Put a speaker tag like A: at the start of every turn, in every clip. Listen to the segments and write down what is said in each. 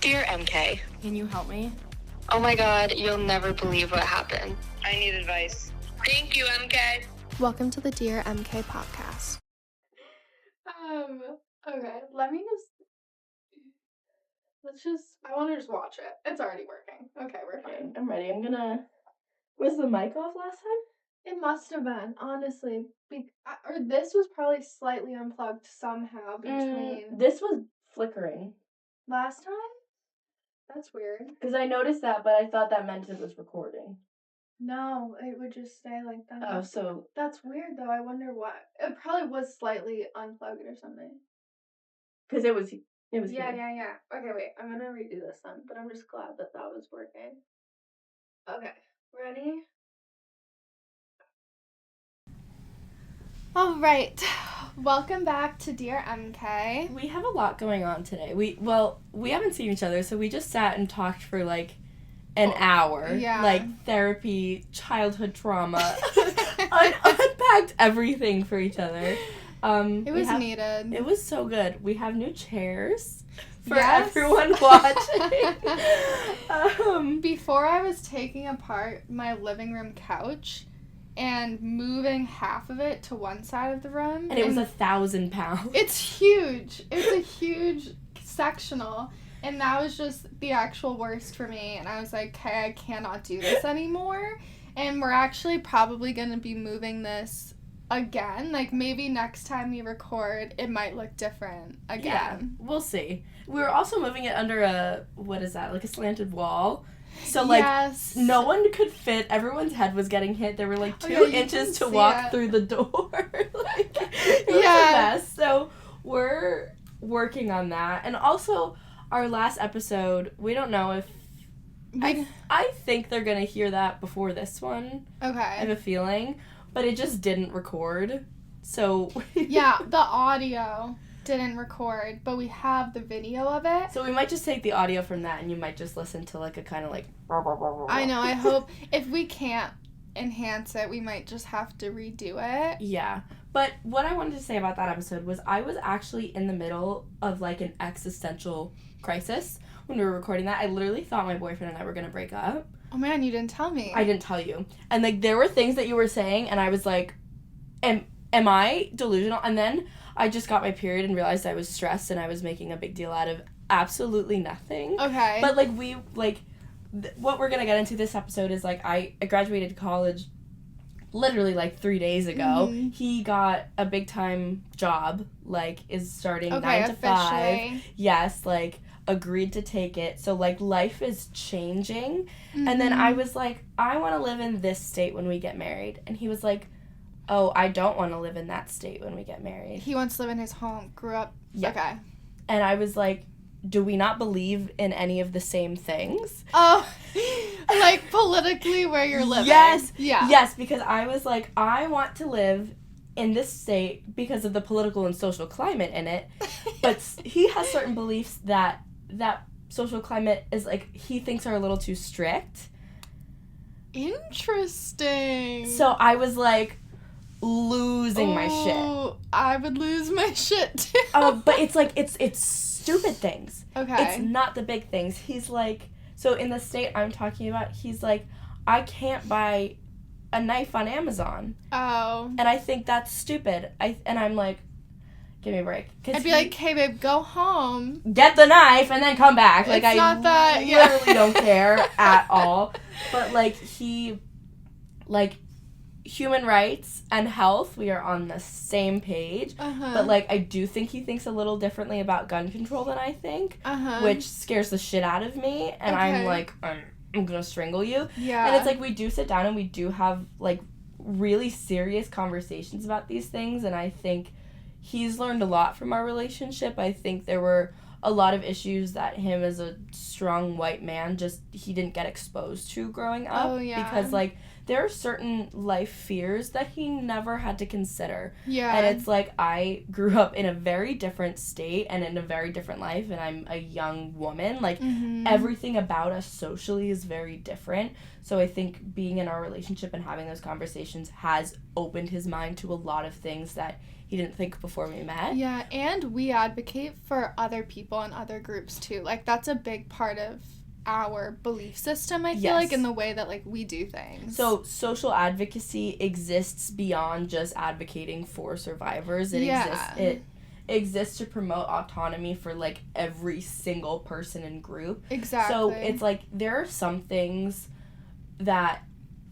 A: Dear MK.
B: Can you help me?
A: Oh my god, you'll never believe what happened.
C: I need advice.
A: Thank you, MK.
D: Welcome to the Dear MK podcast.
B: Okay, I want to just watch it. It's already working. Okay, we're fine.
E: I'm ready. Was the mic off last time?
B: It must have been, honestly. Or this was probably slightly unplugged somehow between...
E: This was flickering.
B: Last time? That's weird.
E: Because I noticed that, but I thought that meant it was recording.
B: No, it would just stay like that.
E: Oh, so...
B: That's weird, though. I wonder why. It probably was slightly unplugged or something.
E: Because it was
B: Yeah.
E: here.
B: Okay, wait. I'm gonna redo this then, but I'm just glad that was working. Okay, ready? All right. Welcome back to Dear MK.
E: We have a lot going on today. We haven't seen each other, so we just sat and talked for like an hour.
B: Yeah.
E: Like therapy, childhood trauma. Unpacked everything for each other.
B: It was needed.
E: It was so good. We have new chairs for
B: Yes.
E: everyone watching.
B: Before I was taking apart my living room couch and moving half of it to one side of the room.
E: And it was 1,000 pounds.
B: It's huge. It's a huge sectional. And that was just the actual worst for me. And I was like, okay, I cannot do this anymore. And we're actually probably going to be moving this again. Like, maybe next time we record, it might look different again.
E: Yeah, we'll see. We were also moving it under a slanted wall. So, like,
B: yes.
E: No one could fit. Everyone's head was getting hit. There were, like, 2
B: you
E: inches to
B: can
E: walk
B: see
E: through the door. Like, it was a mess. So, we're working on that. And also, our last episode, we don't know if... I think they're going to hear that before this one.
B: Okay.
E: I have a feeling. But it just didn't record. So...
B: Yeah, the audio didn't record, but we have the video of it.
E: So we might just take the audio from that, and you might just listen to, like, a kind of, like...
B: I know, I hope... If we can't enhance it, we might just have to redo it.
E: Yeah. But what I wanted to say about that episode was I was actually in the middle of, like, an existential crisis when we were recording that. I literally thought my boyfriend and I were going to break up.
B: Oh, man, you didn't tell me.
E: I didn't tell you. And, like, there were things that you were saying, and I was like, am I delusional? And then I just got my period and realized I was stressed and I was making a big deal out of absolutely nothing.
B: Okay.
E: But, like, what we're going to get into this episode is, like, I graduated college literally, like, 3 days ago.
B: Mm-hmm.
E: He got a big-time job, like, is starting 9 to 5.
B: Officially.
E: Yes, like, agreed to take it. So, like, life is changing. Mm-hmm. And then I was like, I want to live in this state when we get married. And he was like, oh, I don't want to live in that state when we get married.
B: He wants to live in his home. Grew up.
E: Yeah.
B: Okay.
E: And I was like, do we not believe in any of the same things?
B: Oh, like politically where you're living.
E: Yes.
B: Yeah.
E: Yes, because I was like, I want to live in this state because of the political and social climate in it. But he has certain beliefs that social climate is, like, he thinks are a little too strict.
B: Interesting.
E: So I was like, losing my shit.
B: I would lose my shit too.
E: But it's like it's stupid things.
B: Okay.
E: It's not the big things. He's like, so in the state I'm talking about, he's like, I can't buy a knife on Amazon.
B: Oh.
E: And I think that's stupid. And I'm like, give me a break.
B: I'd be like, hey babe, go home.
E: Get the knife and then come back. Like,
B: it's not that,
E: literally don't care at all. But like human rights and health, we are on the same page.
B: Uh-huh.
E: But, like, I do think he thinks a little differently about gun control than I think, which scares the shit out of me. And I'm like, I'm gonna strangle you.
B: Yeah.
E: And it's like, we do sit down and we do have, like, really serious conversations about these things. And I think he's learned a lot from our relationship. I think there were a lot of issues that him as a strong white man he didn't get exposed to growing up.
B: Oh, yeah.
E: Because, like, there are certain life fears that he never had to consider.
B: Yeah.
E: And it's like, I grew up in a very different state and in a very different life, and I'm a young woman. Like, everything about us socially is very different. So I think being in our relationship and having those conversations has opened his mind to a lot of things that he didn't think before we met.
B: Yeah, and we advocate for other people and other groups too. Like, that's a big part of our belief system, I feel like, in the way that, like, we do things.
E: So social advocacy exists beyond just advocating for survivors. It exists to promote autonomy for, like, every single person and group.
B: Exactly.
E: So it's like, there are some things that,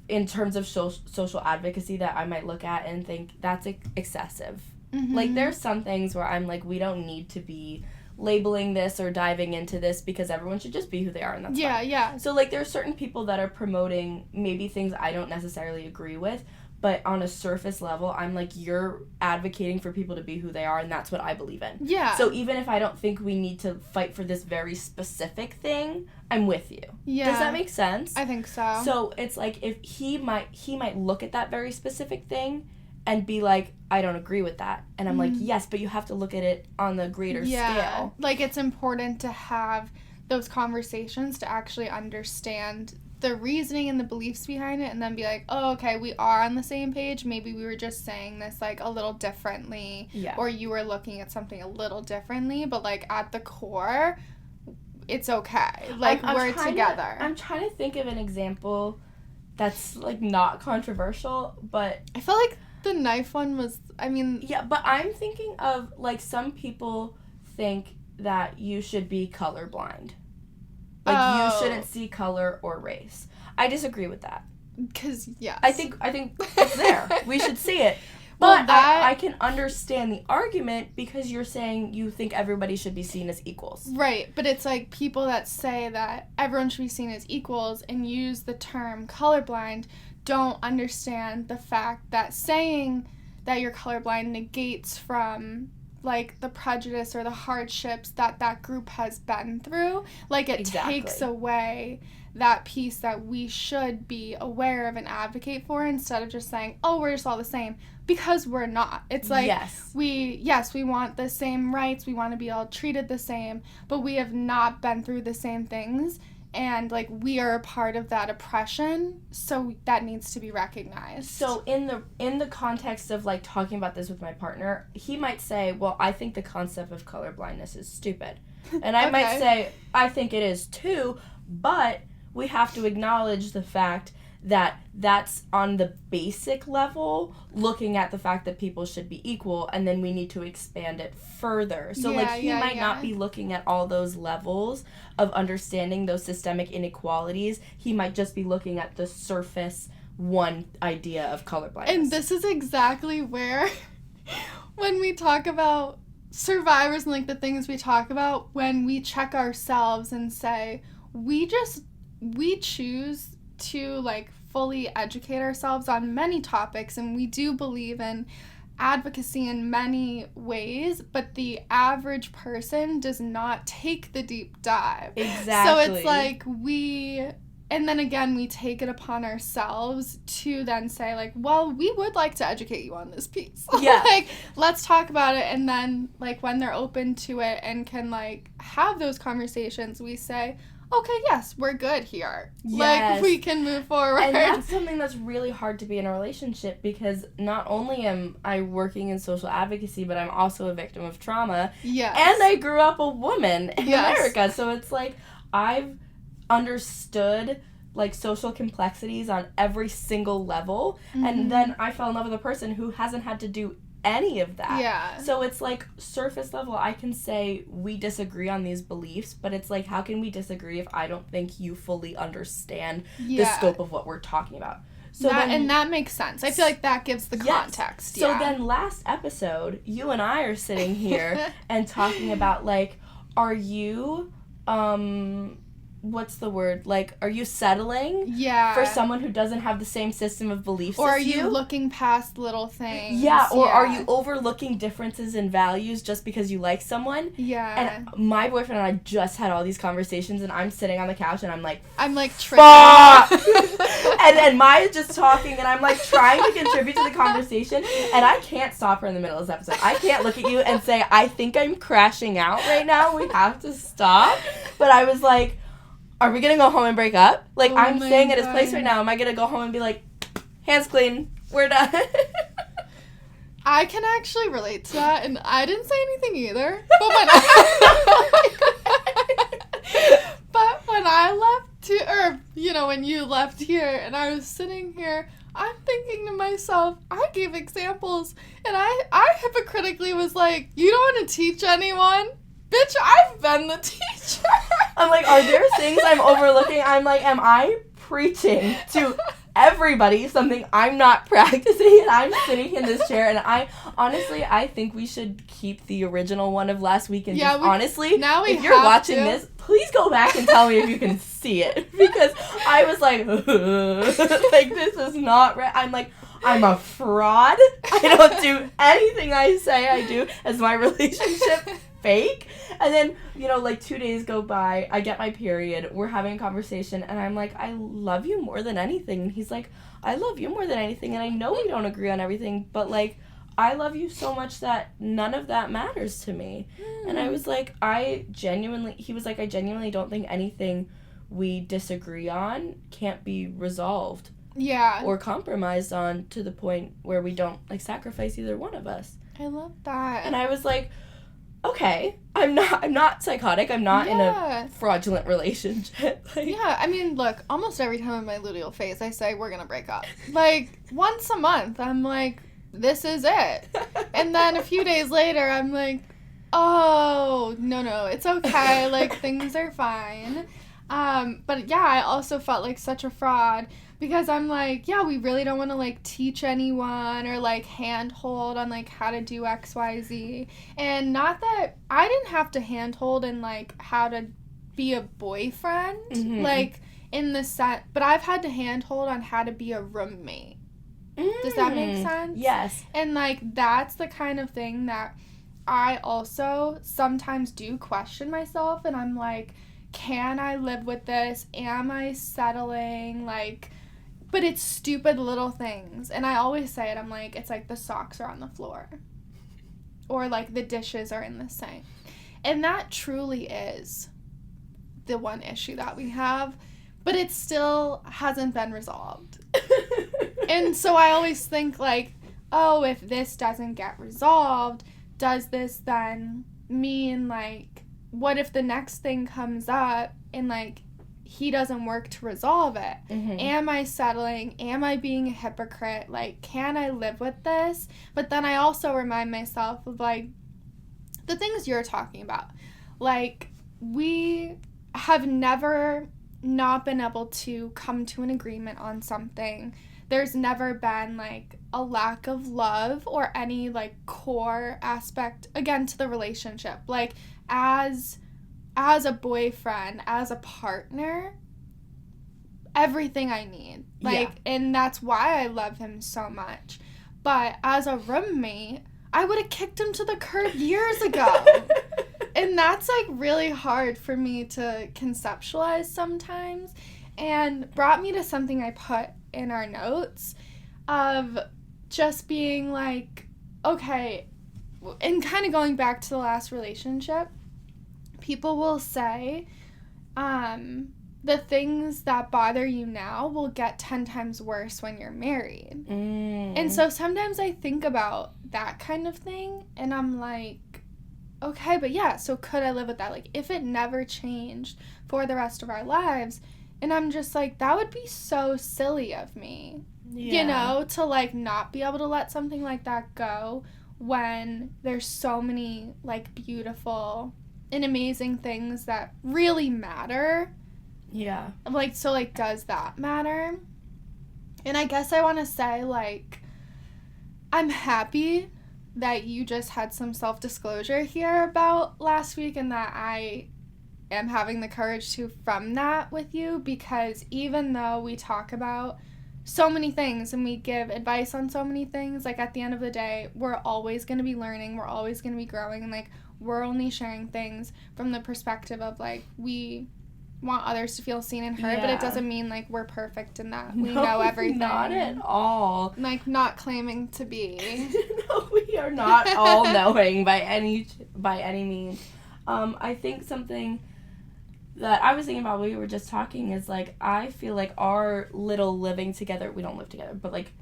E: in terms of social advocacy, that I might look at and think that's excessive. Like, there's some things where I'm like, we don't need to be labeling this or diving into this, because everyone should just be who they are, and that's fine.
B: Yeah.
E: So, like, there are certain people that are promoting maybe things I don't necessarily agree with, but on a surface level, I'm like, you're advocating for people to be who they are, and that's what I believe in.
B: Yeah.
E: So even if I don't think we need to fight for this very specific thing, I'm with you.
B: Yeah.
E: Does that make sense?
B: I think so.
E: So it's like, if he might look at that very specific thing and be like, I don't agree with that. And I'm like, yes, but you have to look at it on the greater scale.
B: Like, it's important to have those conversations to actually understand the reasoning and the beliefs behind it, and then be like, oh, okay, we are on the same page. Maybe we were just saying this, like, a little differently.
E: Yeah.
B: Or you were looking at something a little differently, but, like, at the core, it's okay. Like, we're together.
E: I'm trying to think of an example that's, like, not controversial, but
B: I felt like the knife one was, I mean...
E: Yeah, but I'm thinking of, like, some people think that you should be colorblind. Like, you shouldn't see color or race. I disagree with that.
B: Because, yes.
E: I think it's there. We should see it.
B: Well,
E: But I can understand the argument, because you're saying you think everybody should be seen as equals.
B: Right, but it's like people that say that everyone should be seen as equals and use the term colorblind don't understand the fact that saying that you're colorblind negates from, like, the prejudice or the hardships that group has been through. Like, it takes away that piece that we should be aware of and advocate for, instead of just saying, oh, we're just all the same, because we're not. It's like, we want the same rights, we want to be all treated the same, but we have not been through the same things, and, like, we are a part of that oppression, so that needs to be recognized.
E: So in the context of, like, talking about this with my partner, he might say, well, I think the concept of colorblindness is stupid. And I might say, I think it is too, but we have to acknowledge the fact that that's on the basic level, looking at the fact that people should be equal, and then we need to expand it further. So, he might not be looking at all those levels of understanding those systemic inequalities. He might just be looking at the surface one idea of colorblindness.
B: And this is exactly where, when we talk about survivors and, like, the things we talk about, when we check ourselves and say, we choose to, like, fully educate ourselves on many topics, and we do believe in advocacy in many ways, but the average person does not take the deep dive.
E: Exactly.
B: So it's like and then again, we take it upon ourselves to then say, like, well, we would like to educate you on this piece.
E: Yeah.
B: Like, let's talk about it. And then, like, when they're open to it and can, like, have those conversations, we say, okay, yes, we're good here.
E: Yes.
B: Like, we can move forward.
E: And that's something that's really hard to be in a relationship, because not only am I working in social advocacy, but I'm also a victim of trauma.
B: Yes.
E: And I grew up a woman in America. So it's like, I've understood, like, social complexities on every single level. And then I fell in love with a person who hasn't had to do any of that.
B: Yeah.
E: So it's like, surface level, I can say we disagree on these beliefs, but it's like, how can we disagree if I don't think you fully understand the scope of what we're talking about? So
B: and that makes sense. I feel like that gives the context.
E: So then last episode, you and I are sitting here and talking about, like, are you what's the word? Like, are you settling for someone who doesn't have the same system of beliefs
B: or
E: as you?
B: Are you looking past little things?
E: Yeah, or are you overlooking differences in values just because you like someone?
B: Yeah.
E: And my boyfriend and I just had all these conversations, and I'm sitting on the couch and I'm like,
B: triggered.
E: and Maya's just talking, and I'm like trying to contribute to the conversation, and I can't stop her in the middle of this episode. I can't look at you and say, I think I'm crashing out right now. We have to stop. But I was like, are we gonna go home and break up? Like, I'm staying at his place right now. Am I gonna go home and be like, hands clean, we're done?
B: I can actually relate to that, and I didn't say anything either. But when I left when you left here and I was sitting here, I'm thinking to myself, I gave examples, and I hypocritically was like, you don't want to teach anyone? Bitch, I've been the teacher.
E: I'm like, are there things I'm overlooking? I'm like, am I preaching to everybody something I'm not practicing, and I'm sitting in this chair, and I think we should keep the original one of last week, and if you're watching this, please go back and tell me if you can see it, because I was like, like, this is not right. I'm like, I'm a fraud. I don't do anything I say I do. Is my relationship fake? And then, 2 days go by, I get my period, we're having a conversation, and I'm like, I love you more than anything. And he's like, I love you more than anything, and I know we don't agree on everything, but, like, I love you so much that none of that matters to me. And I was like, he was like, I genuinely don't think anything we disagree on can't be resolved.
B: Yeah.
E: Or compromised on to the point where we don't, like, sacrifice either one of us.
B: I love that.
E: And I was like, okay, I'm not psychotic. I'm not in a fraudulent relationship.
B: I mean, look, almost every time in my luteal phase, I say, we're gonna break up. Like, once a month, I'm like, this is it. And then a few days later, I'm like, oh, no, it's okay. Like, things are fine. But yeah, I also felt like such a fraud, because I'm like, yeah, we really don't want to, like, teach anyone or, like, handhold on, like, how to do X, Y, Z. And not that I didn't have to handhold in, like, how to be a boyfriend, like, in the set, but I've had to handhold on how to be a roommate. Does that make sense?
E: Yes.
B: And, like, that's the kind of thing that I also sometimes do question myself, and I'm like, can I live with this? Am I settling? Like, but it's stupid little things. And I always say it, I'm like, it's like the socks are on the floor. Or, like, the dishes are in the sink. And that truly is the one issue that we have. But it still hasn't been resolved. And so I always think, like, oh, if this doesn't get resolved, does this then mean, like, what if the next thing comes up and, like, he doesn't work to resolve it? Am I settling? Am I being a hypocrite? Like, can I live with this? But then I also remind myself of, like, the things you're talking about. Like, we have never not been able to come to an agreement on something. There's never been, like, a lack of love or any, like, core aspect, again, to the relationship. Like, as a boyfriend, as a partner, everything I need. Like, and that's why I love him so much. But as a roommate, I would have kicked him to the curb years ago. And that's, like, really hard for me to conceptualize sometimes. And brought me to something I put in our notes of just being like, okay, and kind of going back to the last relationship, people will say, the things that bother you now will get 10 times worse when you're married. And so sometimes I think about that kind of thing, and I'm like, okay, but yeah, so could I live with that? Like, if it never changed for the rest of our lives, and I'm just like, that would be so silly of me, you know, to, like, not be able to let something like that go when there's so many, like, beautiful and amazing things that really matter.
E: Yeah.
B: Like, so, like, does that matter? And I guess I want to say, like, I'm happy that you just had some self-disclosure here about last week, and that I am having the courage to from that with you, because even though we talk about so many things and we give advice on so many things, like, at the end of the day, we're always going to be learning, we're always going to be growing, and, like, we're only sharing things from the perspective of, like, we want others to feel seen and heard, but it doesn't mean, like, we're perfect in that. We
E: No,
B: know everything.
E: Not at all.
B: Like, not claiming to be.
E: No, we are not all knowing by any means. I think something that I was thinking about when we were just talking is, like, I feel like our little living together, we don't live together, but, like,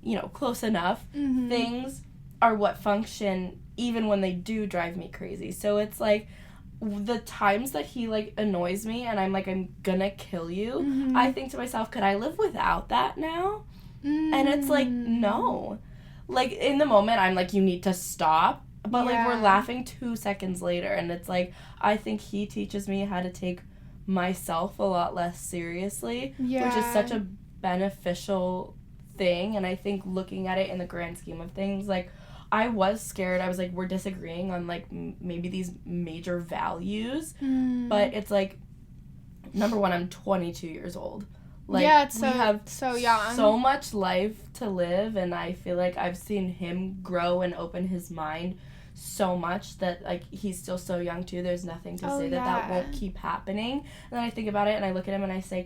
E: you know, close enough, things are what function even when they do drive me crazy. So it's, like, the times that he, like, annoys me and I'm like, I'm gonna kill you, I think to myself, could I live without that now? And it's like, no. Like, in the moment, I'm like, you need to stop. But, like, we're laughing 2 seconds later. And it's like, I think he teaches me how to take myself a lot less seriously.
B: Yeah.
E: Which is such a beneficial thing. And I think looking at it in the grand scheme of things, like, I was scared. I was like, we're disagreeing on, like, maybe these major values. But it's like, number one, I'm 22 years old. Like,
B: it's
E: we have
B: so young.
E: So much life to live, and I feel like I've seen him grow and open his mind so much that, like, he's still so young too. There's nothing to say that won't keep happening. And then I think about it and I look at him and I say,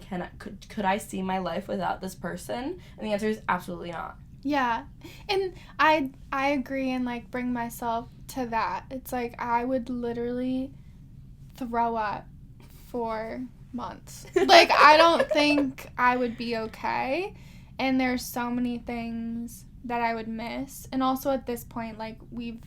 E: could I see my life without this person? And the answer is absolutely not.
B: Yeah. And I agree and, like, bring myself to that. It's like I would literally throw up for months. Like, I don't think I would be okay. And there's so many things that I would miss. And also at this point, like, we're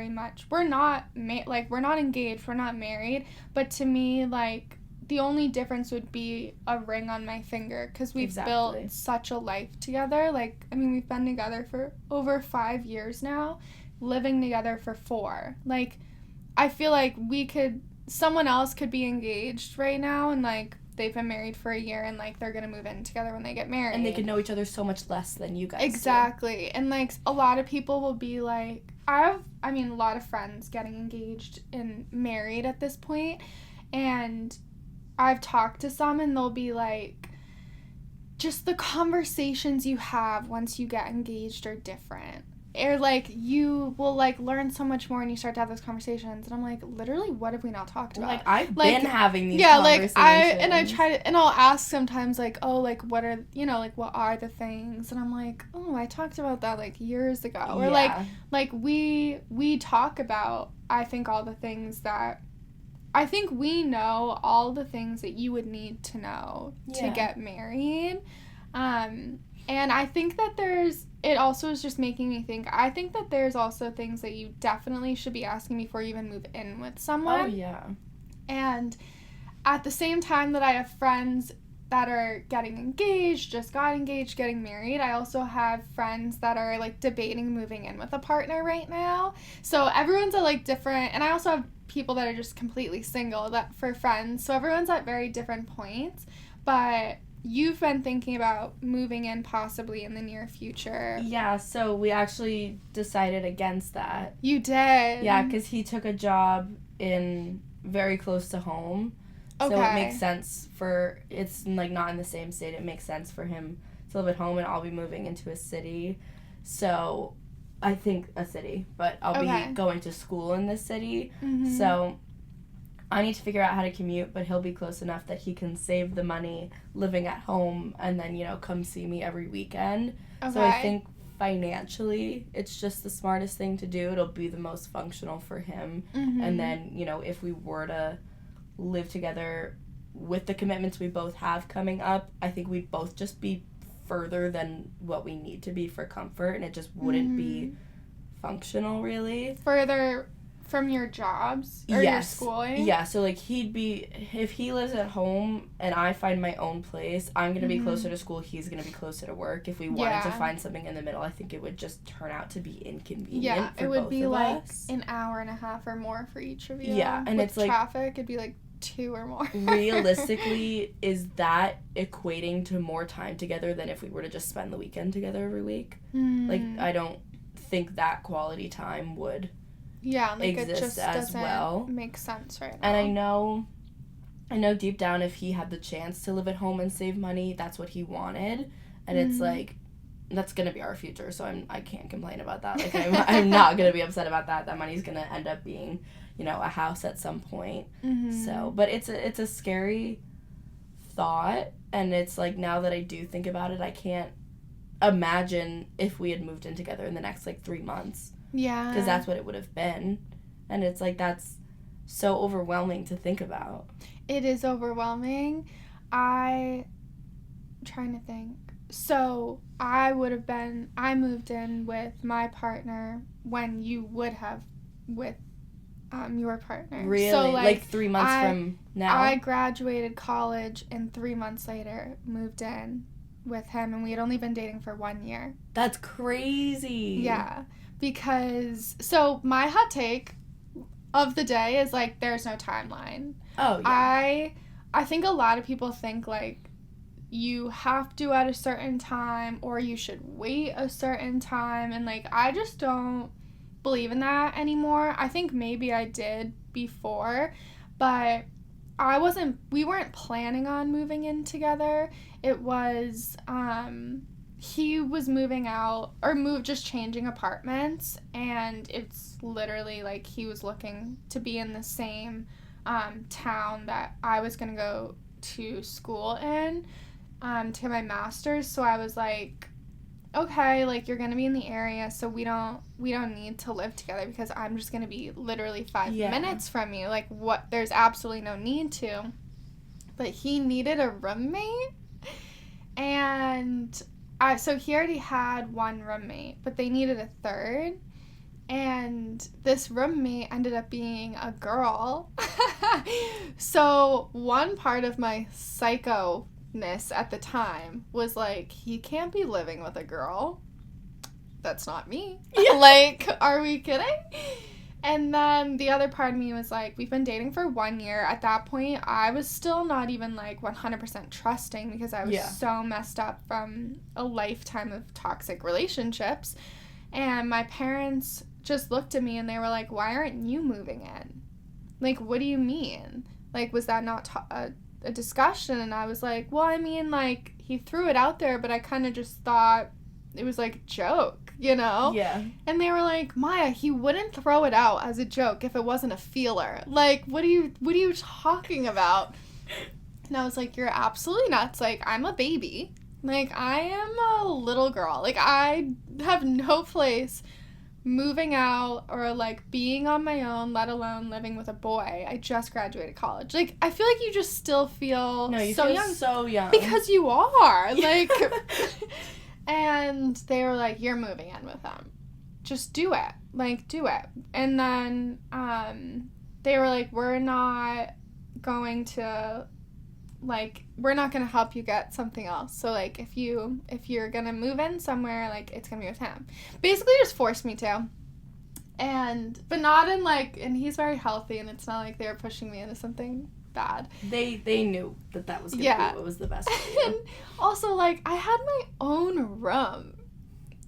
B: not we're not engaged, we're not married, but to me, like, the only difference would be a ring on my finger because we've built such a life together. Like, I mean, we've been together for over 5 years now, living together for 4. Like, I feel like someone else could be engaged right now and, like, they've been married for a year and, like, they're gonna move in together when they get married.
E: And they could know each other so much less than you guys
B: Exactly. Do. And, like, a lot of people will be like, a lot of friends getting engaged and married at this point, and I've talked to some and they'll be like, just the conversations you have once you get engaged are different. Or, like, you will, like, learn so much more when you start to have those conversations. And I'm like, literally, what have we not talked about?
E: Like, I've been having these conversations.
B: Yeah, like, and I'll ask sometimes, like, oh, like, what are the things? And I'm like, oh, I talked about that, like, years ago. Or, like, we talk about, I think, all the things that, I think we know all the things that you would need to know to get married. And I think that it also is just making me think, I think that there's also things that you definitely should be asking before you even move in with someone.
E: Oh, yeah.
B: And at the same time that I have friends that are getting engaged, just got engaged, getting married, I also have friends that are, like, debating moving in with a partner right now. So everyone's at, like, different, and I also have people that are just completely single for friends. So everyone's at very different points. But you've been thinking about moving in possibly in the near future.
E: Yeah, so we actually decided against that.
B: You did?
E: Yeah, because he took a job very close to home. Okay. So it makes sense it's, like, not in the same state. It makes sense for him to live at home, and I'll be moving into a city. So I think a city, but I'll be going to school in this city. Mm-hmm. So I need to figure out how to commute, but he'll be close enough that he can save the money living at home and then, you know, come see me every weekend. Okay. So I think financially it's just the smartest thing to do. It'll be the most functional for him. Mm-hmm. And then, you know, if we were to live together with the commitments we both have coming up, I think we'd both just be further than what we need to be for comfort, and it just wouldn't be functional, really.
B: Further from your jobs or your schooling?
E: Yeah, so, like, if he lives at home and I find my own place, I'm going to be closer to school, he's going to be closer to work. If we wanted to find something in the middle, I think it would just turn out to be inconvenient for both of us. Yeah, it would be,
B: like, an hour and a half or more for each of you.
E: Yeah, and
B: with
E: it's, like,
B: traffic, it'd be, like, 2 or more.
E: Realistically, is that equating to more time together than if we were to just spend the weekend together every week? Like, I don't think that quality time would exist
B: it just
E: as well.
B: Make sense right now.
E: And I know deep down, if he had the chance to live at home and save money, that's what he wanted. And it's like, that's gonna be our future, so I can't complain about that. Like, I'm not gonna be upset about that. That money's gonna end up being, you know, a house at some point.
B: Mm-hmm.
E: So, but it's a scary thought, and it's like, now that I do think about it, I can't imagine if we had moved in together in the next like 3 months.
B: Yeah.
E: Because that's what it would have been, and it's like, that's so overwhelming to think about.
B: It is overwhelming. I'm trying to think. So I moved in with my partner when you would have with your partner.
E: Really?
B: So,
E: like 3 months from now?
B: I graduated college and 3 months later moved in with him, and we had only been dating for 1 year.
E: That's crazy.
B: Yeah. Because, so my hot take of the day is, like, there's no timeline.
E: Oh, yeah.
B: I think a lot of people think, like, you have to at a certain time, or you should wait a certain time, and, like, I just don't believe in that anymore. I think maybe I did before, but we weren't planning on moving in together. It was, he was moving out, or just changing apartments, and it's literally, like, he was looking to be in the same town that I was going to go to school in, to get my master's. So I was like, okay, like, you're going to be in the area, so we don't need to live together, because I'm just going to be literally 5 minutes from you. Like, what? There's absolutely no need to. But he needed a roommate, and so he already had one roommate, but they needed a third. And this roommate ended up being a girl. So one part of my psycho-ness at the time was like, he can't be living with a girl. That's not me. Yeah. Like, are we kidding? And then the other part of me was like, we've been dating for 1 year. At that point, I was still not even, like, 100% trusting, because I was so messed up from a lifetime of toxic relationships. And my parents just looked at me and they were like, why aren't you moving in? Like, what do you mean? Like, was that not a discussion? And I was like, well, I mean, like, he threw it out there, but I kind of just thought it was like a joke, you know?
E: Yeah.
B: And they were like, Maya, he wouldn't throw it out as a joke if it wasn't a feeler. Like, what are you talking about? And I was like, you're absolutely nuts. Like, I'm a baby. Like, I am a little girl. Like, I have no place moving out or, like, being on my own, let alone living with a boy. I just graduated college. Like, I feel like you just still feel
E: so young.
B: Because you are. Like, and they were like, you're moving in with him. Just do it. Like, do it. And then they were like, we're not going to help you get something else. So, like, if you're gonna move in somewhere, like, it's gonna be with him. Basically just forced me to. But not in, like, and he's very healthy, and it's not like they were pushing me into something bad.
E: They knew that was gonna be what was the best for you.
B: And also, like, I had my own room.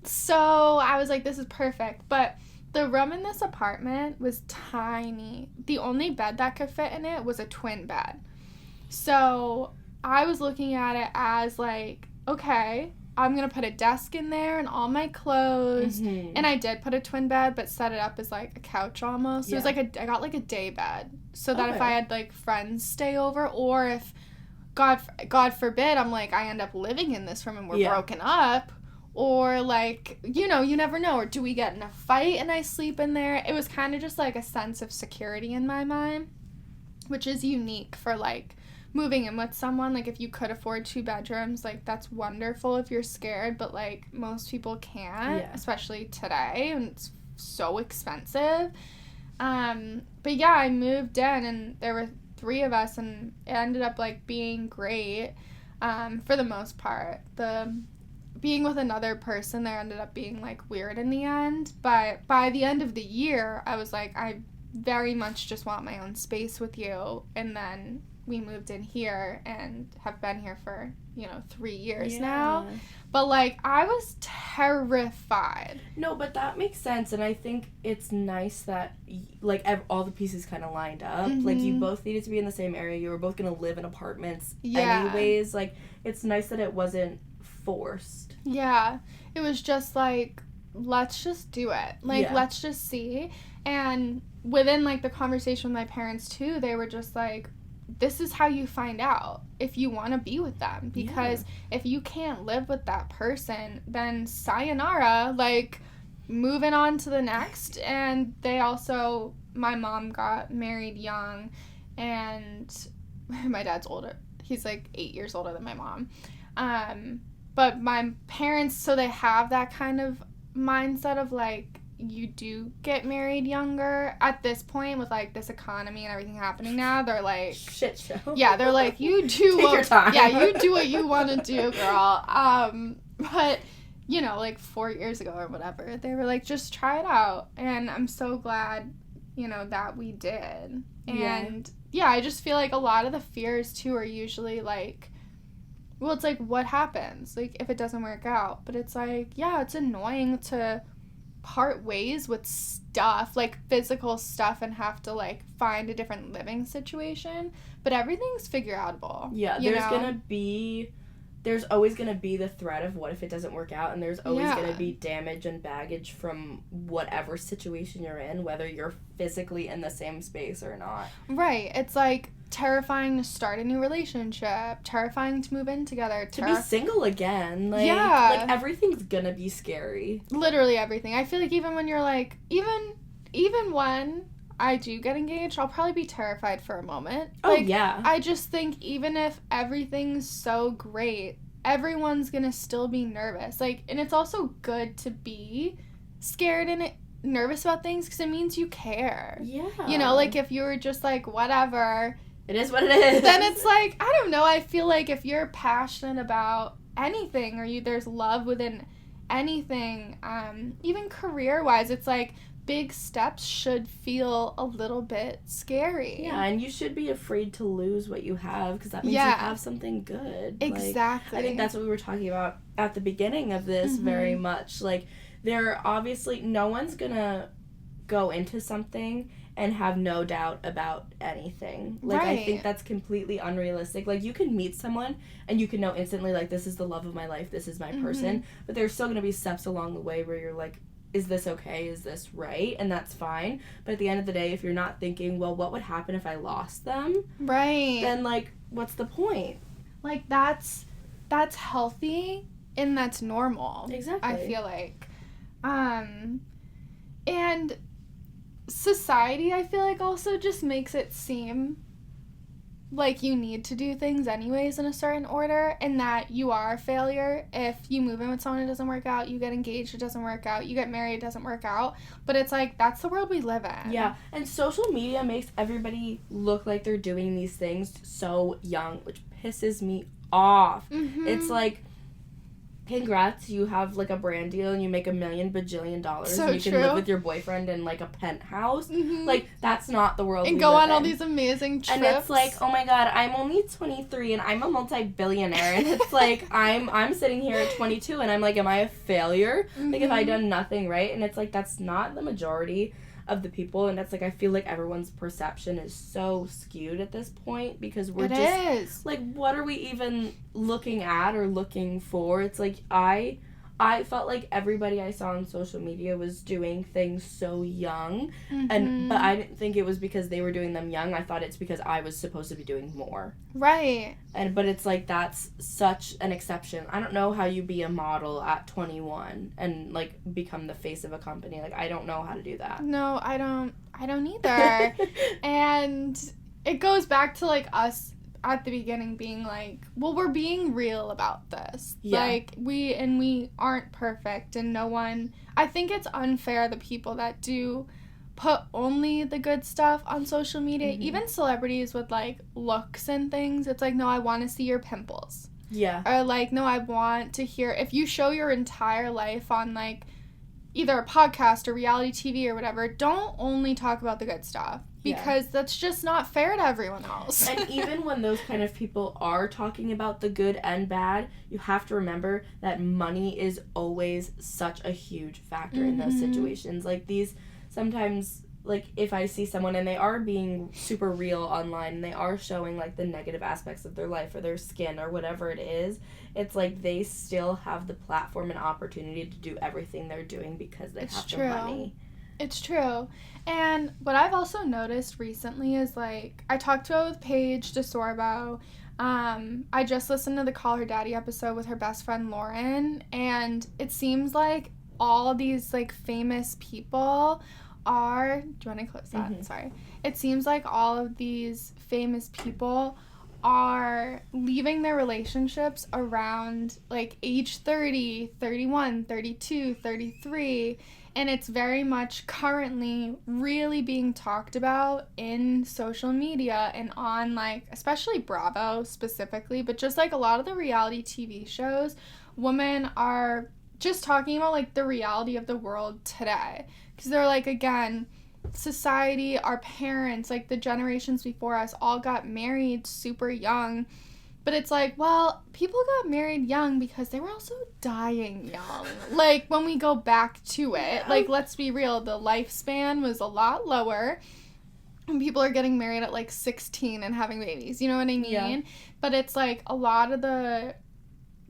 B: So I was like, this is perfect. But the room in this apartment was tiny. The only bed that could fit in it was a twin bed. So I was looking at it as, like, okay, I'm going to put a desk in there and all my clothes. Mm-hmm. And I did put a twin bed, but set it up as, like, a couch almost. Yeah. It was like I got, like, a day bed. So that if I had, like, friends stay over, or if, God forbid, I'm like, I end up living in this room and we're broken up. Or, like, you know, you never know. Or do we get in a fight and I sleep in there? It was kind of just, like, a sense of security in my mind, which is unique for, like, moving in with someone. Like, if you could afford 2 bedrooms, like, that's wonderful if you're scared, but, like, most people can't, especially today, and it's so expensive. But yeah, I moved in, and there were 3 of us, and it ended up, like, being great, for the most part. Being with another person there ended up being, like, weird in the end, but by the end of the year, I was like, I very much just want my own space with you, and then we moved in here and have been here for, 3 years now. But, like, I was terrified.
E: No, but that makes sense, and I think it's nice that, like, all the pieces kind of lined up. Mm-hmm. Like, you both needed to be in the same area. You were both going to live in apartments anyways. Like, it's nice that it wasn't forced.
B: Yeah. It was just like, let's just do it. Like,
E: Yeah.
B: let's just see. And within, like, the conversation with my parents, too, they were just like, this is how you find out if you want to be with them. Because if you can't live with that person, then sayonara, like, moving on to the next. And they also, my mom got married young, and my dad's older. He's, like, 8 years older than my mom. But my parents, so they have that kind of mindset of, like, you do get married younger. At this point, with, like, this economy and everything happening now, they're like...
E: Shit show.
B: Yeah, they're like, you do
E: Take your time.
B: Yeah, you do what you want to do, girl. But, you know, like, 4 years ago or whatever, they were like, just try it out. And I'm so glad, you know, that we did. And, yeah, I just feel like a lot of the fears, too, are usually, like... Well, it's like, what happens? Like, if it doesn't work out. But it's like, yeah, it's annoying to part ways with stuff, like physical stuff, and have to, like, find a different living situation. But everything's figure-outable.
E: Yeah, there's always going to be the threat of what if it doesn't work out, and there's always going to be damage and baggage from whatever situation you're in, whether you're physically in the same space or not.
B: Right. It's, like, terrifying to start a new relationship, terrifying to move in together,
E: to be single again, like, like, everything's gonna be scary.
B: Literally everything. I feel like even when you're, like, even when I do get engaged, I'll probably be terrified for a moment.
E: Oh,
B: like,
E: yeah.
B: I just think even if everything's so great, everyone's gonna still be nervous. Like, and it's also good to be scared and nervous about things, because it means you care.
E: Yeah.
B: You know, like, if you were just like, whatever...
E: It is what it is.
B: Then it's like, I don't know, I feel like if you're passionate about anything, or there's love within anything, even career-wise, it's like big steps should feel a little bit scary.
E: Yeah, and you should be afraid to lose what you have, because that means you have something good.
B: Exactly.
E: Like, I think that's what we were talking about at the beginning of this very much. Like, there obviously, no one's gonna go into something and have no doubt about anything. Like, I think that's completely unrealistic. Like, you can meet someone and you can know instantly, like, this is the love of my life, this is my person, but there's still going to be steps along the way where you're like, is this okay, is this right? And that's fine. But at the end of the day, if you're not thinking, well, what would happen if I lost them?
B: Right.
E: Then, like, what's the point?
B: Like, that's healthy and that's normal.
E: Exactly.
B: I feel like. And society, I feel like, also just makes it seem like you need to do things anyways in a certain order, and that you are a failure if you move in with someone, it doesn't work out, you get engaged, it doesn't work out, you get married, it doesn't work out. But it's like, that's the world we live in.
E: Yeah, and social media makes everybody look like they're doing these things so young, which pisses me off. It's like, congrats, you have, like, a brand deal and you make $1 million bajillion,
B: so
E: and you can live with your boyfriend in, like, a penthouse. Like, that's not the world
B: and
E: we
B: go
E: live
B: on all
E: in.
B: these amazing trips.
E: And it's like, oh my god, I'm only 23 and I'm a multi-billionaire, and it's like, I'm sitting here at 22 and I'm like, am I a failure? Like, have I done nothing right? And it's like, that's not the majority of the people, and that's like, I feel like everyone's perception is so skewed at this point, because we're like, what are we even looking at or looking for? It's like, I felt like everybody I saw on social media was doing things so young, but I didn't think it was because they were doing them young. I thought it's because I was supposed to be doing more.
B: Right.
E: But it's like, that's such an exception. I don't know how you be a model at 21 and, like, become the face of a company. Like, I don't know how to do that.
B: No, I don't either. And it goes back to, like, us at the beginning being like, well, we're being real about this.
E: Yeah.
B: Like, we aren't perfect, and no one... I think it's unfair, the people that do put only the good stuff on social media, even celebrities with, like, looks and things. It's like, no, I want to see your pimples.
E: Yeah.
B: Or, like, no, I want to hear... If you show your entire life on, like, either a podcast or reality TV or whatever, don't only talk about the good stuff. Because that's just not fair to everyone else.
E: And even when those kind of people are talking about the good and bad, you have to remember that money is always such a huge factor in those situations. Like, these, sometimes like, if I see someone and they are being super real online and they are showing, like, the negative aspects of their life or their skin or whatever it is, it's like they still have the platform and opportunity to do everything they're doing because they have the money.
B: It's true. And what I've also noticed recently is, like, I talked with Paige DeSorbo. I just listened to the Call Her Daddy episode with her best friend Lauren, and it seems like all these, like, famous people are... Do you want to close that? Mm-hmm. Sorry. It seems like all of these famous people are leaving their relationships around, like, age 30, 31, 32, 33, and it's very much currently really being talked about in social media and on, like, especially Bravo specifically, but just, like, a lot of the reality TV shows, women are just talking about, like, the reality of the world today. Because they're like, again, society, our parents, like, the generations before us all got married super young. But it's like, well, people got married young because they were also dying young. Like, when we go back to it, like, let's be real, the lifespan was a lot lower. And people are getting married at, like, 16 and having babies. You know what I mean? Yeah. But it's like a lot of the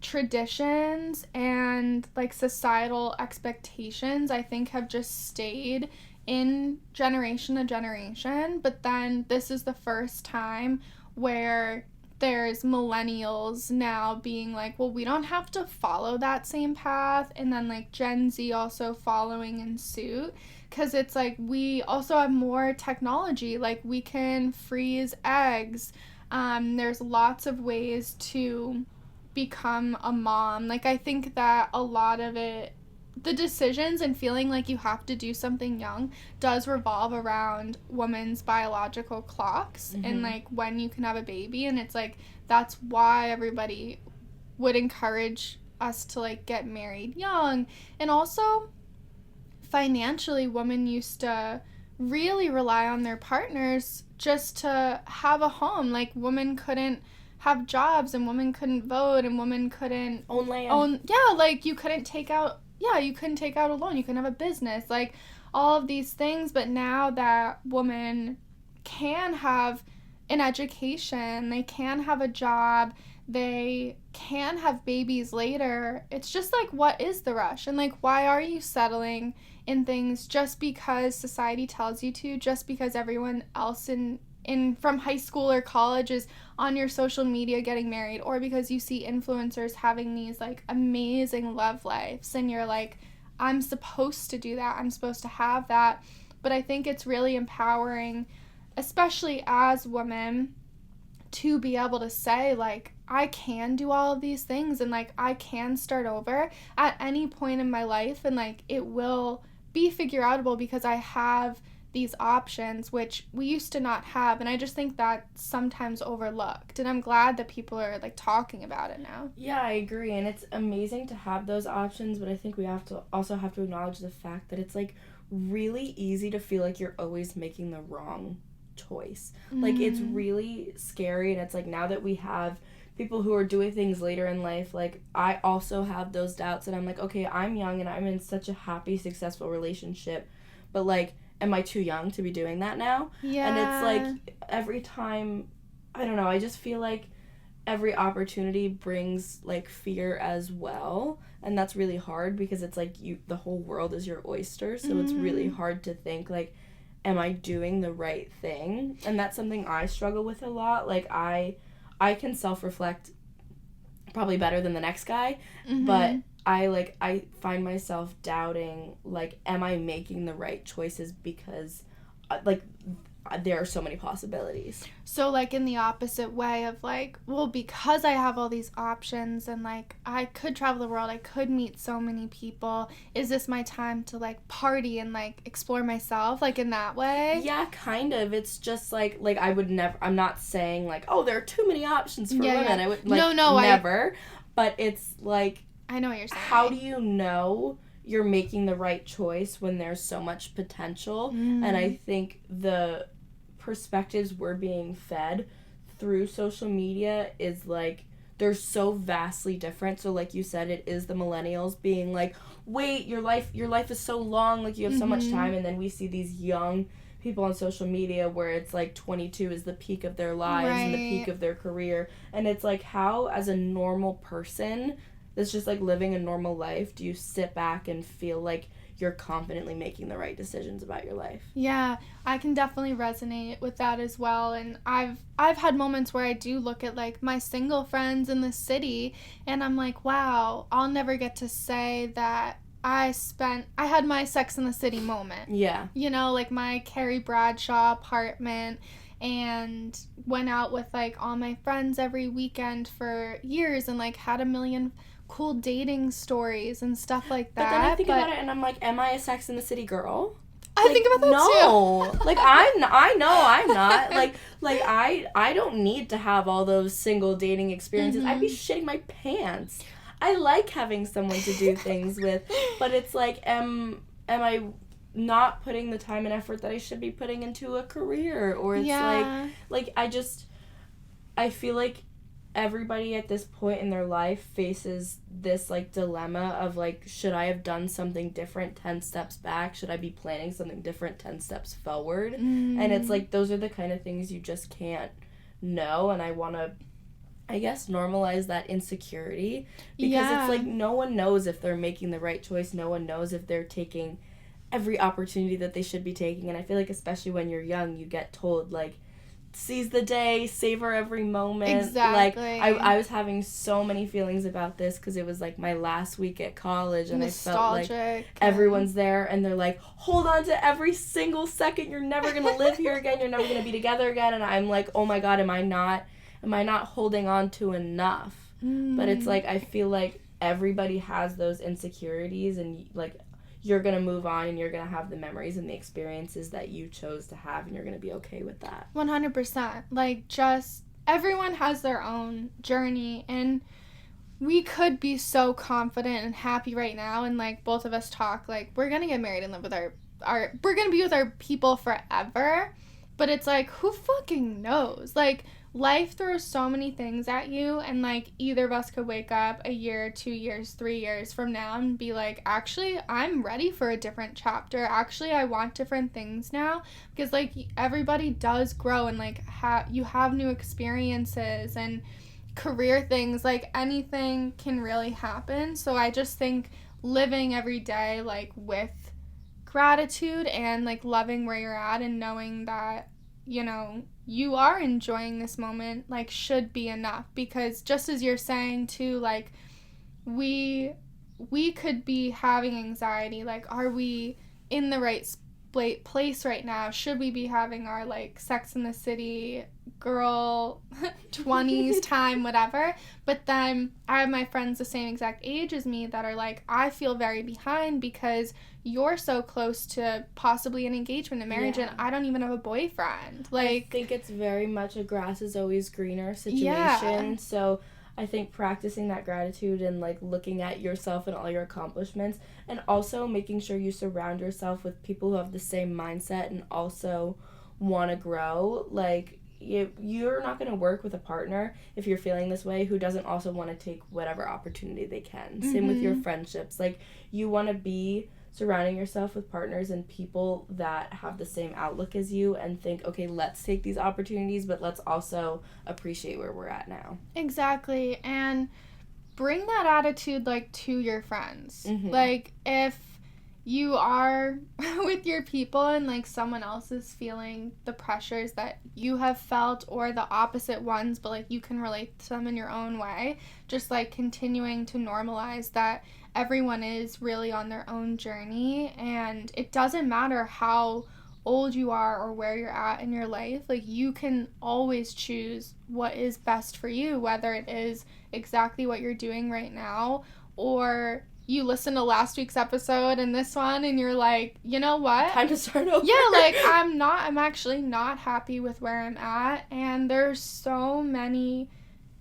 B: traditions and, like, societal expectations, I think, have just stayed in generation to generation. But then this is the first time where there's millennials now being like, well, we don't have to follow that same path, and then, like, Gen Z also following in suit, because it's like we also have more technology, like, we can freeze eggs, there's lots of ways to become a mom. Like, I think that a lot of it, the decisions and feeling like you have to do something young does revolve around women's biological clocks and, like, when you can have a baby. And it's like, that's why everybody would encourage us to, like, get married young. And also, financially, women used to really rely on their partners just to have a home. Like, women couldn't have jobs, and women couldn't vote, and women couldn't
E: own land.
B: Like, you couldn't take out a loan, you couldn't have a business, like, all of these things. But now that women can have an education, they can have a job, they can have babies later, it's just like, what is the rush? And, like, why are you settling in things just because society tells you to, just because everyone else in from high school or college is on your social media getting married, or because you see influencers having these, like, amazing love lives, and you're like, I'm supposed to do that, I'm supposed to have that. But I think it's really empowering, especially as women, to be able to say, like, I can do all of these things, and, like, I can start over at any point in my life, and, like, it will be figure outable because I have these options, which we used to not have. And I just think that's sometimes overlooked, and I'm glad that people are, like, talking about it now.
E: Yeah, I agree, and it's amazing to have those options, but I think we also have to acknowledge the fact that it's, like, really easy to feel like you're always making the wrong choice. Like, it's really scary, and it's like, now that we have people who are doing things later in life, like, I also have those doubts, and I'm like, okay, I'm young and I'm in such a happy, successful relationship, but, like, am I too young to be doing that now?
B: Yeah.
E: And it's like, every time, I don't know, I just feel like every opportunity brings, like, fear as well. And that's really hard because it's like, the whole world is your oyster. So it's really hard to think, like, am I doing the right thing? And that's something I struggle with a lot. Like, I can self-reflect probably better than the next guy, but I find myself doubting, like, am I making the right choices, because, like, there are so many possibilities.
B: So, like, in the opposite way of, like, well, because I have all these options and, like, I could travel the world, I could meet so many people, is this my time to, like, party and, like, explore myself, like, in that way?
E: Yeah, kind of. It's just, like, I would never, I'm not saying, like, oh, there are too many options for women. Yeah. I would, like, never. But it's, like,
B: I know what you're saying.
E: How do you know you're making the right choice when there's so much potential? And I think the perspectives we're being fed through social media is, like, they're so vastly different. So like you said, it is the millennials being like, wait, your life is so long, like you have so much time. And then we see these young people on social media where it's like 22 is the peak of their lives and the peak of their career. And it's like, how as a normal person that's just like living a normal life do you sit back and feel like you're confidently making the right decisions about your life?
B: Yeah, I can definitely resonate with that as well. And I've had moments where I do look at like my single friends in the city and I'm like, wow, I'll never get to say that I had my Sex in the City moment.
E: Yeah.
B: You know, like my Carrie Bradshaw apartment, and went out with like all my friends every weekend for years and like had a million cool dating stories and stuff like that.
E: But then I think about it and I'm like, am I a Sex in the City girl?
B: I think about that too.
E: No. Like I know I'm not. Like I don't need to have all those single dating experiences. I'd be shitting my pants. I like having someone to do things with, but it's like, am I not putting the time and effort that I should be putting into a career? Or it's like I feel like everybody at this point in their life faces this like dilemma of like, should I have done something different 10 steps back? Should I be planning something different 10 steps forward? And it's like, those are the kind of things you just can't know. And I want to, I guess, normalize that insecurity, because it's like no one knows if they're making the right choice. No one knows if they're taking every opportunity that they should be taking. And I feel like especially when you're young, you get told like, seize the day, savor every moment.
B: Exactly.
E: Like I was having so many feelings about this because it was like my last week at college and
B: nostalgic,
E: I felt like everyone's there and they're like, hold on to every single second, you're never gonna live here again, you're never gonna be together again. And I'm like, oh my god, am I not holding on to enough? But it's like, I feel like everybody has those insecurities, and like, you're going to move on and you're going to have the memories and the experiences that you chose to have, and you're going to be okay with that.
B: 100%. Like, just everyone has their own journey, and we could be so confident and happy right now, and like both of us talk like we're going to get married and live with our we're going to be with our people forever. But it's like, who fucking knows? Like, life throws so many things at you, and like either of us could wake up a year, 2 years, 3 years from now and be like, actually, I'm ready for a different chapter. Actually, I want different things now, because like everybody does grow, and like you have new experiences and career things. Like, anything can really happen. So I just think living every day like with gratitude and like loving where you're at and knowing that, you know, you are enjoying this moment, like, should be enough. Because just as you're saying too, like, we could be having anxiety, like, are we in the right place right now? Should we be having our like Sex in the City girl 20s time, whatever? But then I have my friends the same exact age as me that are like, I feel very behind because you're so close to possibly an engagement and marriage, and I don't even have a boyfriend. Like,
E: I think it's very much a grass is always greener situation. So I think practicing that gratitude and like looking at yourself and all your accomplishments, and also making sure you surround yourself with people who have the same mindset and also want to grow. Like, you're not going to work with a partner if you're feeling this way who doesn't also want to take whatever opportunity they can. Same with your friendships. Like, you want to be surrounding yourself with partners and people that have the same outlook as you and think, okay, let's take these opportunities, but let's also appreciate where we're at now.
B: Exactly. And bring that attitude like to your friends. Like, if you are with your people and like someone else is feeling the pressures that you have felt, or the opposite ones, but like you can relate to them in your own way, just like continuing to normalize that everyone is really on their own journey, and it doesn't matter how old you are or where you're at in your life. Like, you can always choose what is best for you, whether it is exactly what you're doing right now, or you listen to last week's episode and this one and you're like, you know what?
E: Time to start over.
B: Yeah, like, I'm actually not happy with where I'm at. And there's so many,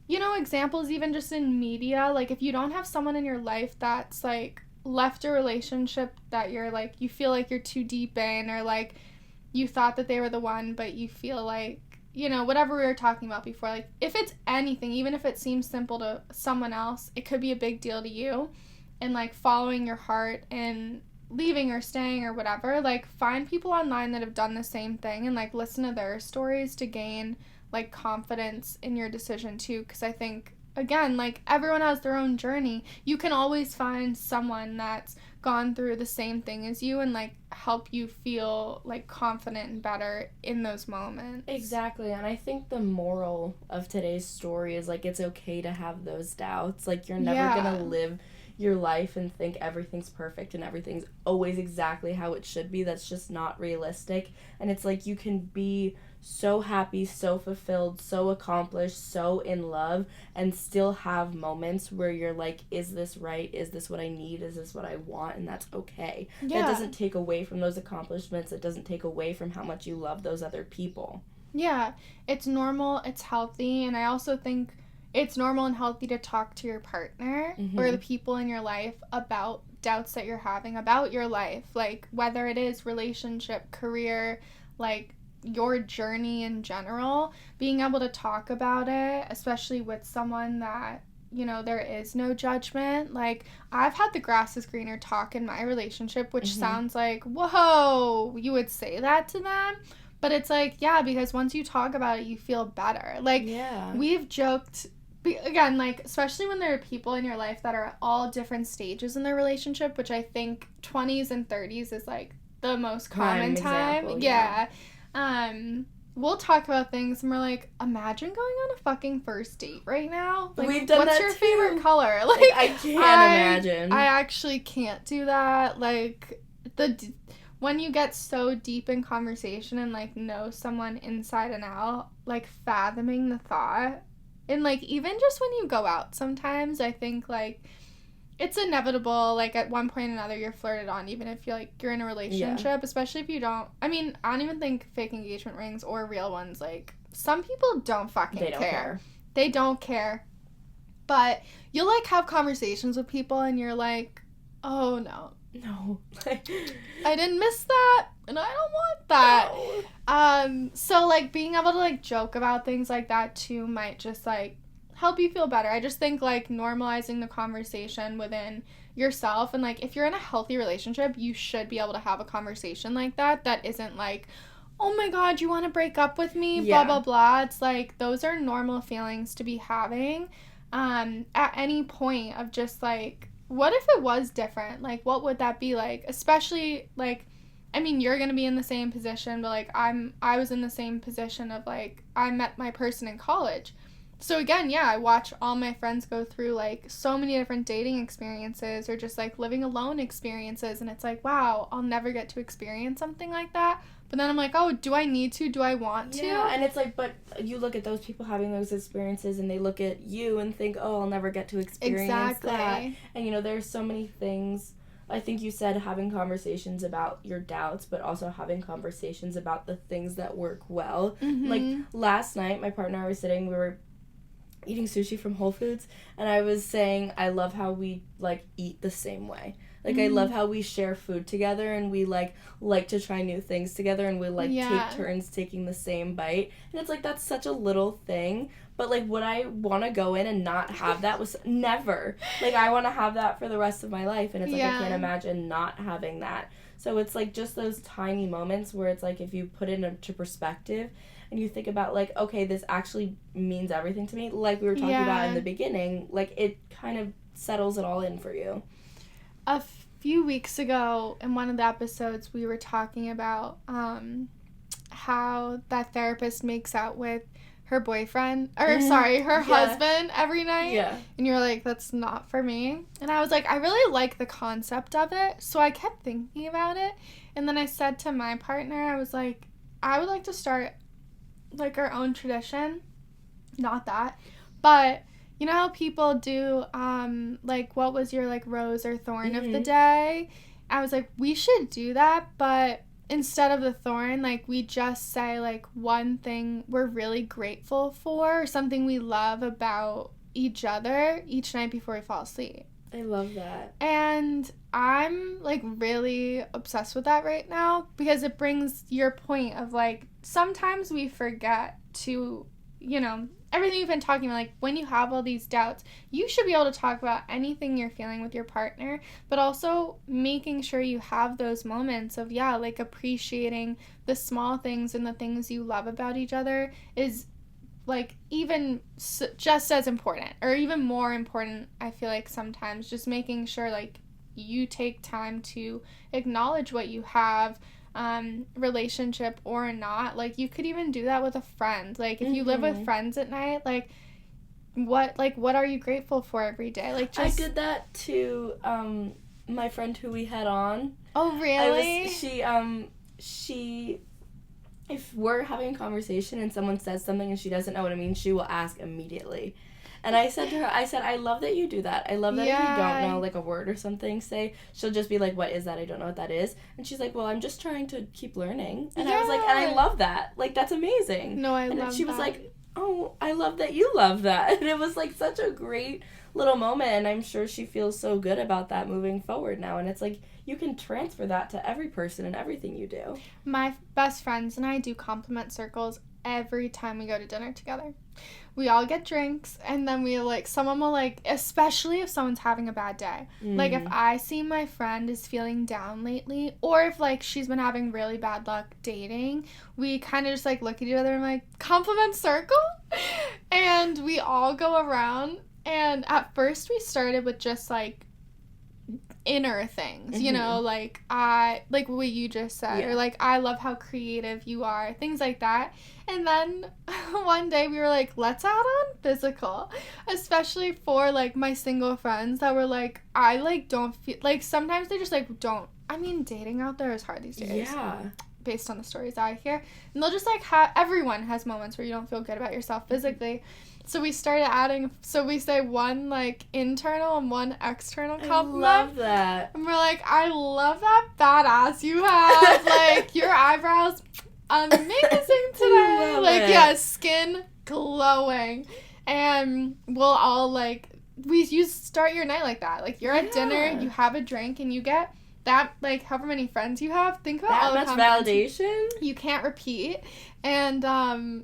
B: you know, examples even just in media. Like, if you don't have someone in your life that's like left a relationship that you're like, you feel like you're too deep in, or like you thought that they were the one, but you feel like you know, whatever we were talking about before, like, if it's anything, even if it seems simple to someone else, it could be a big deal to you. And, like, following your heart and leaving or staying or whatever, like, find people online that have done the same thing and, like, listen to their stories to gain, like, confidence in your decision, too. Because I think, again, like, everyone has their own journey. You can always find someone that's gone through the same thing as you and, like, help you feel, like, confident and better in those moments.
E: Exactly. And I think the moral of today's story is, like, it's okay to have those doubts. Like, you're never gonna live your life and think everything's perfect and everything's always exactly how it should be. That's just not realistic. And it's like you can be so happy, so fulfilled, so accomplished, so in love, and still have moments where you're like, is this right? Is this what I need? Is this what I want? And that's okay.
B: Yeah.
E: That doesn't take away from those accomplishments. It doesn't take away from how much you love those other people.
B: Yeah, it's normal, it's healthy, and I also think it's normal and healthy to talk to your partner or the people in your life about doubts that you're having about your life, like whether it is relationship, career, like your journey in general. Being able to talk about it, especially with someone that, you know, there is no judgment. Like, I've had the grass is greener talk in my relationship, which sounds like, whoa, you would say that to them? But it's like, yeah, because once you talk about it, you feel better. Like, we've joked, again, like, especially when there are people in your life that are at all different stages in their relationship, which I think 20s and 30s is, like, the most common time.
E: Example,
B: We'll talk about things and we're like, imagine going on a fucking first date right now. Like,
E: we've done
B: what's
E: that
B: your
E: too.
B: favorite color? Like,
E: I can't imagine.
B: I actually can't do that. Like, when you get so deep in conversation and, like, know someone inside and out, like, fathoming the thought. And, like, even just when you go out sometimes, I think, like, it's inevitable, like, at one point or another, you're flirted on, even if you're in a relationship, especially if you don't, I mean, I don't even think fake engagement rings or real ones, like, some people don't fucking care. They don't care. But you'll, like, have conversations with people, and you're like, oh, no. I didn't miss that, and I don't want that.
E: No.
B: So, like, being able to, like, joke about things like that, too, might just, like, help you feel better. I just think, like, normalizing the conversation within yourself, and, like, if you're in a healthy relationship, you should be able to have a conversation like that isn't like, oh my god, you want to break up with me, blah blah blah. It's like, those are normal feelings to be having at any point of just, like, what if it was different? Like, what would that be like? Especially, like, I mean, you're gonna be in the same position, but, like, I was in the same position of, like, I met my person in college. So, again, I watch all my friends go through, like, so many different dating experiences or just, like, living alone experiences, and it's like, wow, I'll never get to experience something like that. But then I'm like, oh, do I need to? Do I want to?
E: Yeah, and it's like, but you look at those people having those experiences, and they look at you and think, oh, I'll never get to experience that. And, you know, there's so many things. I think you said having conversations about your doubts, but also having conversations about the things that work well. Like, last night, my partner and I were sitting, we were eating sushi from Whole Foods, and I was saying I love how we, like, eat the same way. Like, I love how we share food together, and we, like to try new things together, and we, like, take turns taking the same bite. And it's like, that's such a little thing, but, like, would I want to go in and not have that? Was never. Like, I want to have that for the rest of my life, and it's like, I can't imagine not having that. So it's, like, just those tiny moments where it's like, if you put it into perspective, and you think about, like, okay, this actually means everything to me, like we were talking about in the beginning, like, it kind of settles it all in for you.
B: A few weeks ago, in one of the episodes, we were talking about how that therapist makes out with her boyfriend, or her husband every night. Yeah. And you were like, that's not for me. And I was like, I really like the concept of it, so I kept thinking about it. And then I said to my partner, I was like, I would like to start, like, our own tradition. Not that, but you know how people do, like, what was your, like, rose or thorn of the day? I was like, we should do that, but instead of the thorn, like, we just say, like, one thing we're really grateful for, or something we love about each other each night before we fall asleep.
E: I love that.
B: And I'm, like, really obsessed with that right now, because it brings your point of, like, sometimes we forget to, you know, everything you've been talking about, like, when you have all these doubts, you should be able to talk about anything you're feeling with your partner, but also making sure you have those moments of, like, appreciating the small things and the things you love about each other is, like, even just as important, or even more important, I feel like sometimes, just making sure, like, you take time to acknowledge what you have, relationship or not. Like, you could even do that with a friend. Like, if you live with friends at night, like, what are you grateful for every day? Like, just...
E: I did that to my friend who we had on.
B: Oh, really?
E: She if we're having a conversation and someone says something and she doesn't know what it means, she will ask immediately. And I said to her, I love that you do that. I love that if you don't know, like, a word or something, she'll just be like, what is that? I don't know what that is. And she's like, well, I'm just trying to keep learning. And I was like, and I love that. Like, that's amazing.
B: No, I love that.
E: And she was like, oh, I love that you love that. And it was, like, such a great little moment. And I'm sure she feels so good about that moving forward now. And it's like, you can transfer that to every person and everything you do.
B: My best friends and I do compliment circles every time we go to dinner together. We all get drinks, and then we, like, someone will, like, especially if someone's having a bad day. Like, if I see my friend is feeling down lately, or if, like, she's been having really bad luck dating, we kind of just, like, look at each other and, like, compliment circle? And we all go around, and at first we started with just, like, inner things, you know, like what you just said, or like, I love how creative you are, things like that. And then one day we were like, let's add on physical, especially for, like, my single friends that were like, I, like, don't feel, like, sometimes they just, like, don't, I mean, dating out there is hard these days, based on the stories I hear, and they'll just, like, everyone has moments where you don't feel good about yourself physically. So we started adding, so we say one, like, internal and one external compliment.
E: I love that.
B: And we're like, I love that badass you have. Like, your eyebrows, amazing today. Like, skin glowing. And we'll all, like, you start your night like that. Like, you're at dinner, you have a drink, and you get that, like, however many friends you have, think about all the
E: validation
B: you can't repeat, and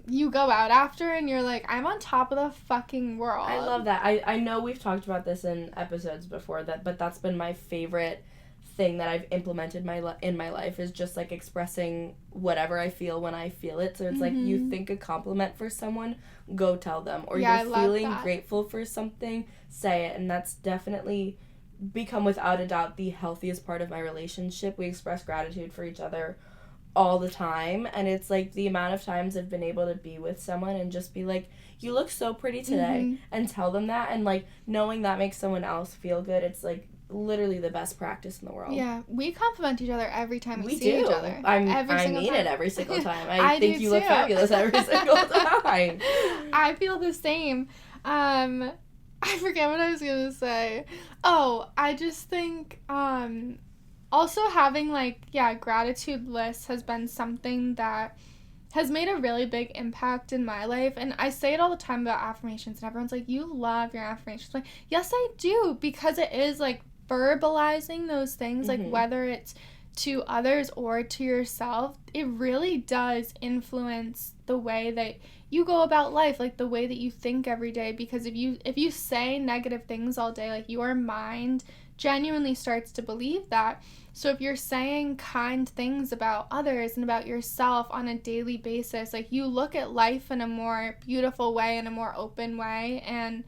B: you go out after and you're like, I'm on top of the fucking world.
E: I love that. I know we've talked about this in episodes before, but that's been my favorite thing that I've implemented in my life, is just, like, expressing whatever I feel when I feel it. So it's like, you think a compliment for someone, go tell them, or you're feeling grateful for something, say it. And that's definitely become, without a doubt, the healthiest part of my relationship. We express gratitude for each other all the time, and it's like, the amount of times I've been able to be with someone and just be like, you look so pretty today, and tell them that, and, like, knowing that makes someone else feel good, it's, like, literally the best practice in the world.
B: Yeah, we compliment each other every time we see each other.
E: I mean it every single time. I think you look fabulous every single time.
B: I feel the same. I forget what I was gonna say. Oh, I just think, also having, like, gratitude lists has been something that has made a really big impact in my life. And I say it all the time about affirmations, and everyone's like, you love your affirmations. I'm like, yes, I do, because it is, like, verbalizing those things, like, whether it's to others or to yourself, it really does influence the way that you go about life, like, the way that you think every day. Because if you say negative things all day, like, your mind genuinely starts to believe that. So if you're saying kind things about others and about yourself on a daily basis, like, you look at life in a more beautiful way, in a more open way. And,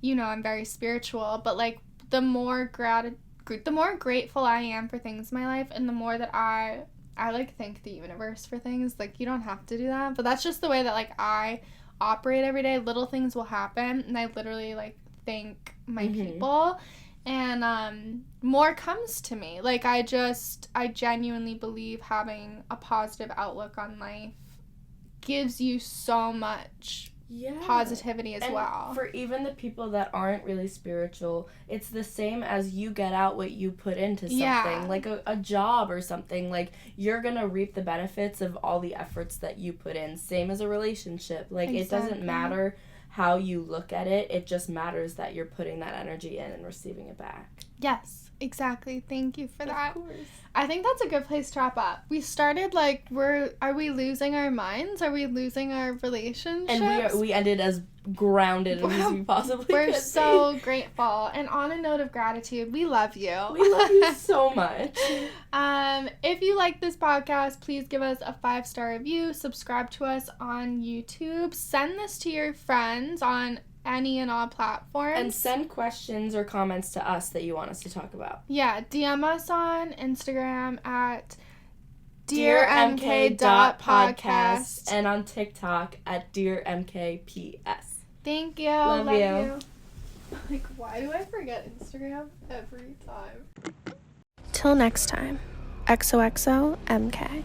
B: you know, I'm very spiritual, but, like, the more grateful I am for things in my life, and the more that I like, thank the universe for things. Like, you don't have to do that, but that's just the way that, like, I operate every day. Little things will happen, and I literally, like, thank my people, and more comes to me. Like, I genuinely believe having a positive outlook on life gives you so much positivity as well.
E: For even the people that aren't really spiritual, it's the same as you get out what you put into something, like a job or something. Like, you're gonna reap the benefits of all the efforts that you put in. Same as a relationship. Like, It doesn't matter how you look at it, it just matters that you're putting that energy in and receiving it back.
B: Yes. Exactly. Thank you for that.
E: Of course.
B: I think that's a good place to wrap up. We started like are we losing our minds? Are we losing our relationships?
E: And we ended as grounded as we possibly
B: We're
E: could
B: so
E: be.
B: grateful. And on a note of gratitude, we love you.
E: We love you so much.
B: If you like this podcast, please give us a 5-star review. Subscribe to us on YouTube. Send this to your friends on any and all platforms.
E: And send questions or comments to us that you want us to talk about.
B: Yeah, DM us on Instagram at
E: dearmk.podcast and on TikTok at dearmkps.
B: Thank you.
E: Love you.
B: Like, why do I forget Instagram every time?
D: Till next time, XOXO MK.